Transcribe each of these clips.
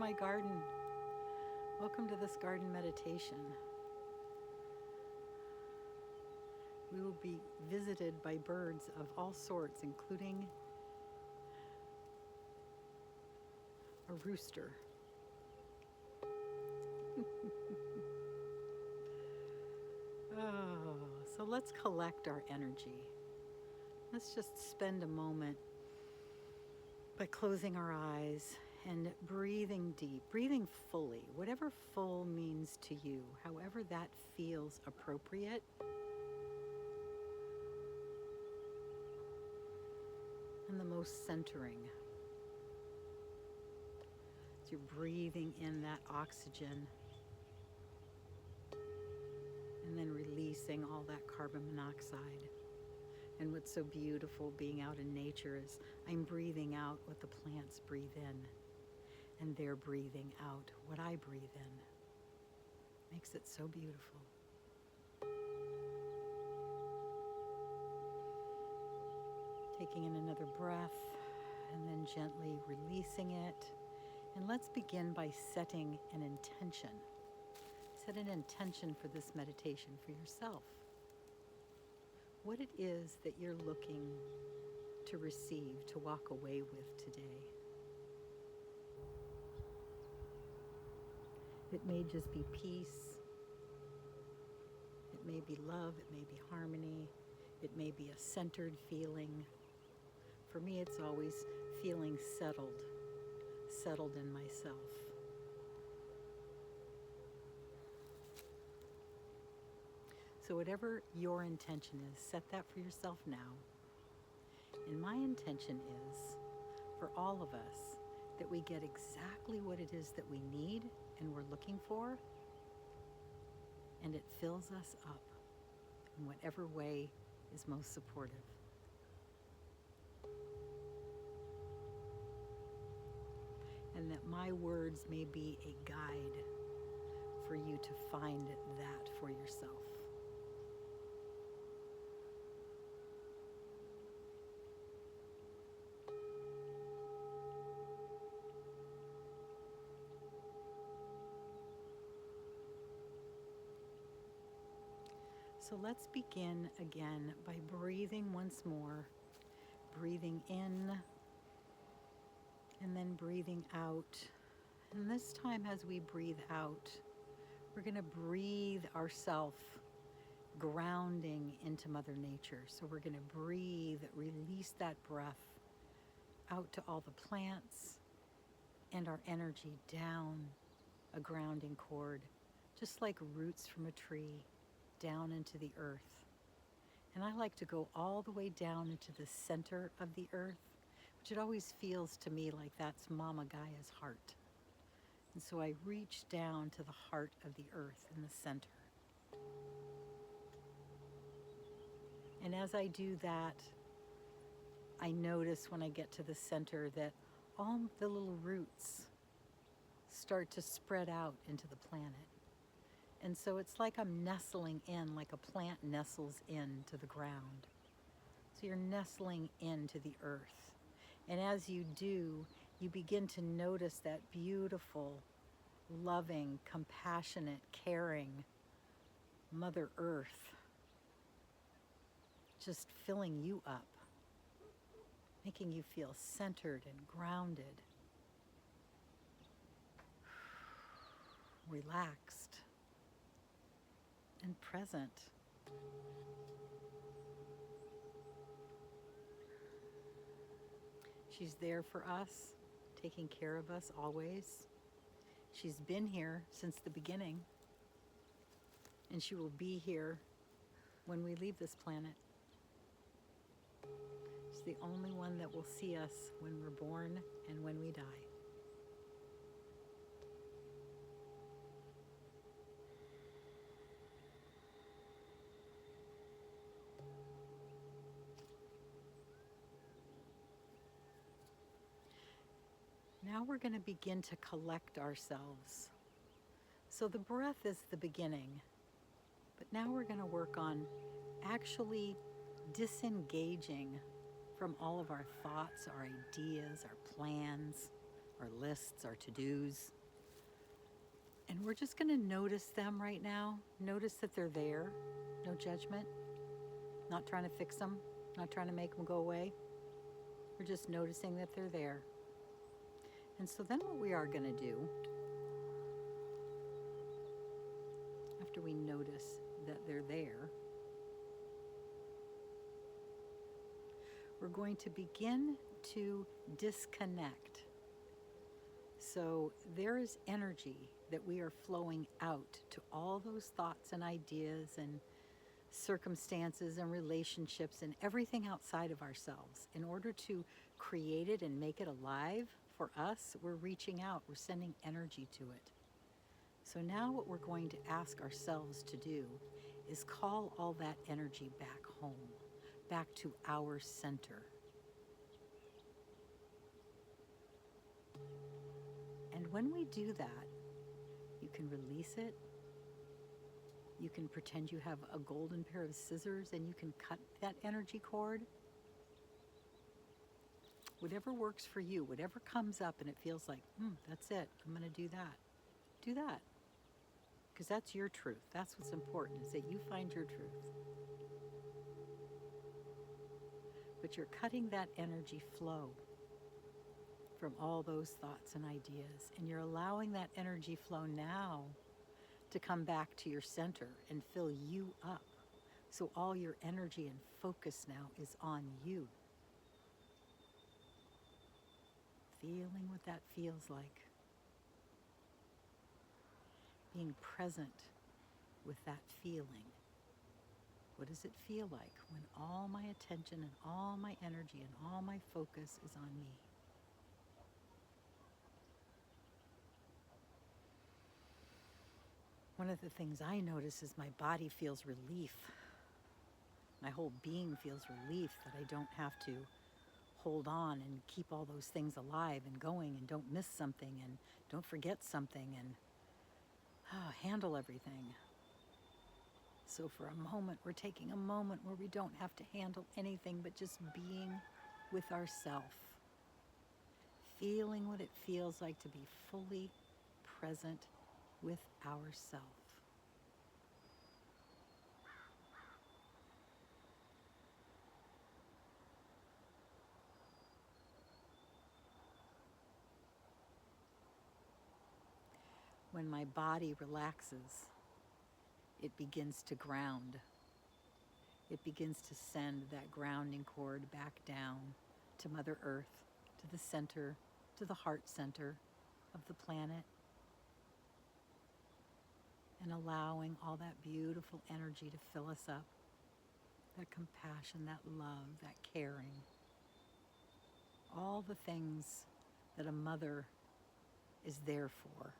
my garden. Welcome to this garden meditation. We will be visited by birds of all sorts, including a rooster. Oh, so let's collect our energy. Let's just spend a moment by closing our eyes and breathing deep, breathing fully, whatever full means to you, however that feels appropriate. And the most centering. So you're breathing in that oxygen and then releasing all that carbon monoxide. And what's so beautiful being out in nature is I'm breathing out what the plants breathe in, and they're breathing out what I breathe in. Makes it so beautiful. Taking in another breath and then gently releasing it. And let's begin by setting an intention. Set an intention for this meditation for yourself. What it is that you're looking to receive, to walk away with today. It may just be peace. It may be love. It may be harmony. It may be a centered feeling. For me, it's always feeling settled in myself. So whatever your intention is, set that for yourself now. And my intention is for all of us that we get exactly what it is that we need and we're looking for, and it fills us up in whatever way is most supportive. And that my words may be a guide for you to find that for yourself. So let's begin again by breathing once more, breathing in and then breathing out. And this time as we breathe out, we're going to breathe ourselves grounding into Mother Nature. So we're going to breathe, release that breath out to all the plants and our energy down a grounding cord, just like roots from a tree, down into the earth. And I like to go all the way down into the center of the earth, which it always feels to me like that's Mama Gaia's heart. And so I reach down to the heart of the earth in the center. And as I do that, I notice when I get to the center that all the little roots start to spread out into the planet. And so it's like I'm nestling in, like a plant nestles into the ground. So you're nestling into the earth. And as you do, you begin to notice that beautiful, loving, compassionate, caring Mother Earth just filling you up, making you feel centered and grounded, relaxed, and present. She's there for us, taking care of us always. She's been here since the beginning, and she will be here when we leave this planet. She's the only one that will see us when we're born and when we die. Now we're going to begin to collect ourselves. So the breath is the beginning, but now we're going to work on actually disengaging from all of our thoughts, our ideas, our plans, our lists, our to-dos, And we're just going to notice them right now. Notice that they're there. No judgment. Not trying to fix them. Not trying to make them go away. We're just noticing that they're there. And so then what we are going to do, after we notice that they're there, we're going to begin to disconnect. So there is energy that we are flowing out to all those thoughts and ideas and circumstances and relationships and everything outside of ourselves. In order to create it and make it alive for us, we're reaching out, we're sending energy to it. So now what we're going to ask ourselves to do is call all that energy back home, back to our center. And when we do that, you can release it. You can pretend you have a golden pair of scissors and you can cut that energy cord. Whatever works for you, whatever comes up and it feels like, that's it, I'm going to do that. Do that. Because that's your truth. That's what's important, is that you find your truth. But you're cutting that energy flow from all those thoughts and ideas. And you're allowing that energy flow now to come back to your center and fill you up. So all your energy and focus now is on you. Feeling what that feels like. Being present with that feeling. What does it feel like when all my attention and all my energy and all my focus is on me? One of the things I notice is my body feels relief. My whole being feels relief that I don't have to hold on and keep all those things alive and going and don't miss something and don't forget something and handle everything. So for a moment, we're taking a moment where we don't have to handle anything but just being with ourself. Feeling what it feels like to be fully present with ourself. When my body relaxes, it begins to ground. It begins to send that grounding cord back down to Mother Earth, to the center, to the heart center of the planet, and allowing all that beautiful energy to fill us up, that compassion, that love, that caring, all the things that a mother is there for.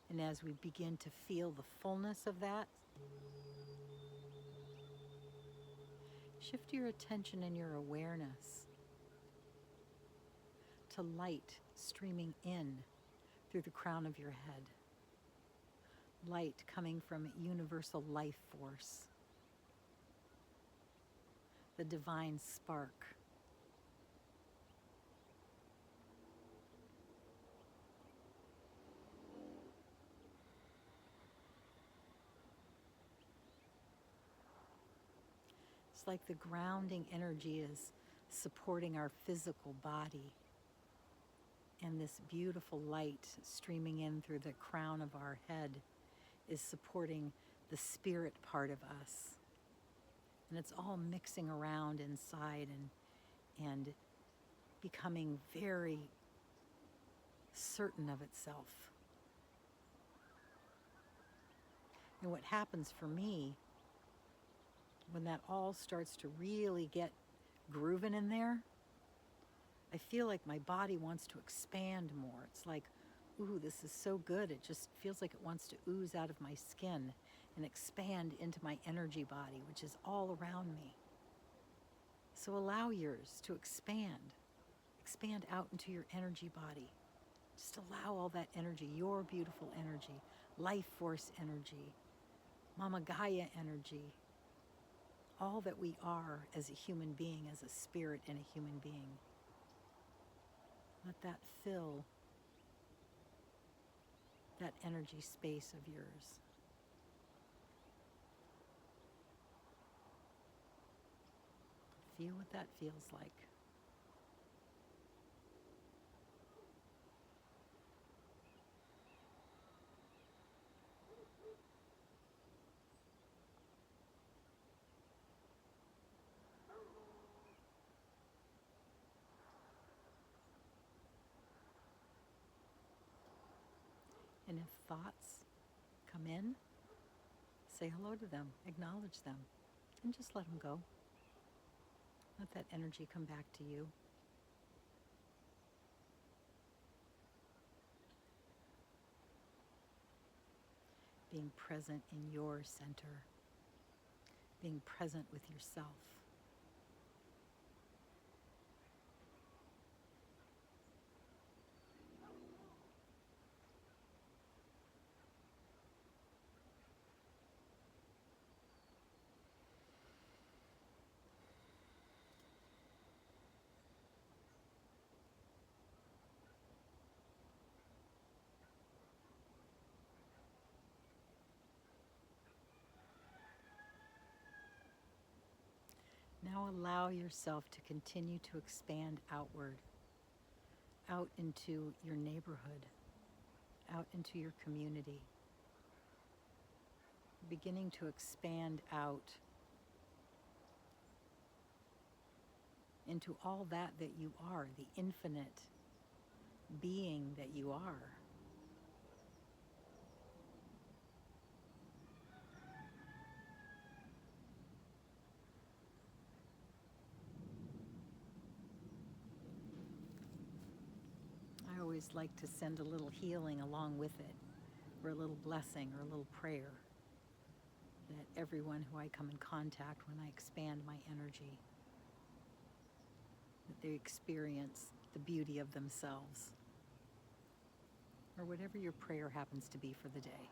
And as we begin to feel the fullness of that, shift your attention and your awareness to light streaming in through the crown of your head. Light coming from universal life force, the divine spark. It's like the grounding energy is supporting our physical body, and this beautiful light streaming in through the crown of our head is supporting the spirit part of us. And it's all mixing around inside and becoming very certain of itself. And what happens for me, when that all starts to really get grooving in there, I feel like my body wants to expand more. It's like, ooh, this is so good. It just feels like it wants to ooze out of my skin and expand into my energy body, which is all around me. So allow yours to expand. Expand out into your energy body. Just allow all that energy, your beautiful energy, life force energy, Mama Gaia energy, all that we are as a human being, as a spirit and a human being. Let that fill that energy space of yours. Feel what that feels like. And if thoughts come in, say hello to them, acknowledge them, and just let them go. Let that energy come back to you. Being present in your center, being present with yourself. Now allow yourself to continue to expand outward, out into your neighborhood, out into your community, beginning to expand out into all that you are, the infinite being that you are. I always like to send a little healing along with it, or a little blessing, or a little prayer, that everyone who I come in contact when I expand my energy, that they experience the beauty of themselves, or whatever your prayer happens to be for the day.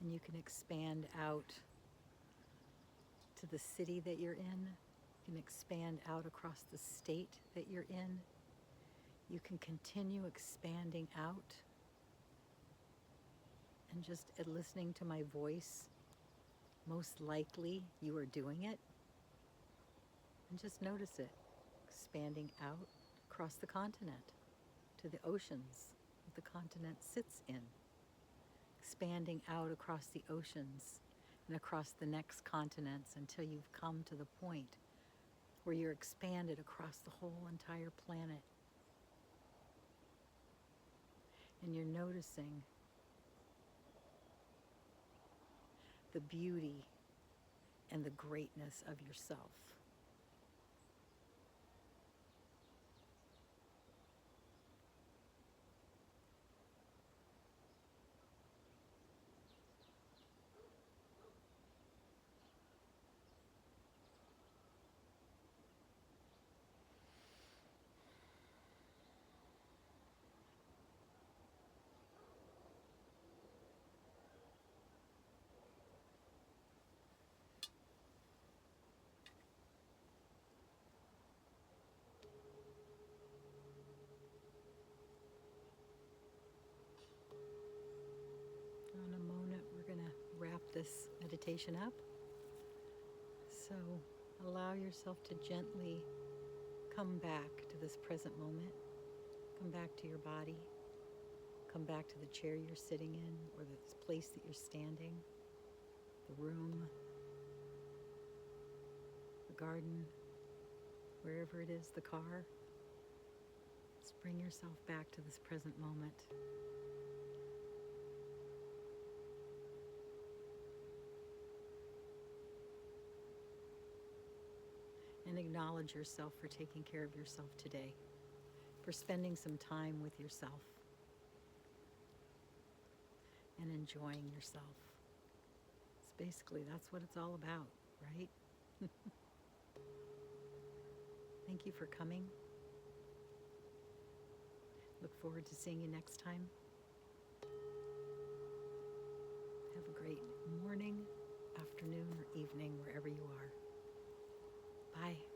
And you can expand out to the city that you're in. You can expand out across the state that you're in. You can continue expanding out and just listening to my voice. Most likely you are doing it. And just notice it, expanding out across the continent to the oceans that the continent sits in. Expanding out across the oceans and across the next continents until you've come to the point where you're expanded across the whole entire planet. And you're noticing the beauty and the greatness of yourself. In a moment, we're going to wrap this meditation up. So allow yourself to gently come back to this present moment. Come back to your body. Come back to the chair you're sitting in, or the place that you're standing, the room, the garden, wherever it is, the car. Just bring yourself back to this present moment. And acknowledge yourself for taking care of yourself today, for spending some time with yourself and enjoying yourself. Basically, that's what it's all about, right? Thank you for coming. Look forward to seeing you next time. Have a great morning, afternoon, or evening, wherever you are. Bye.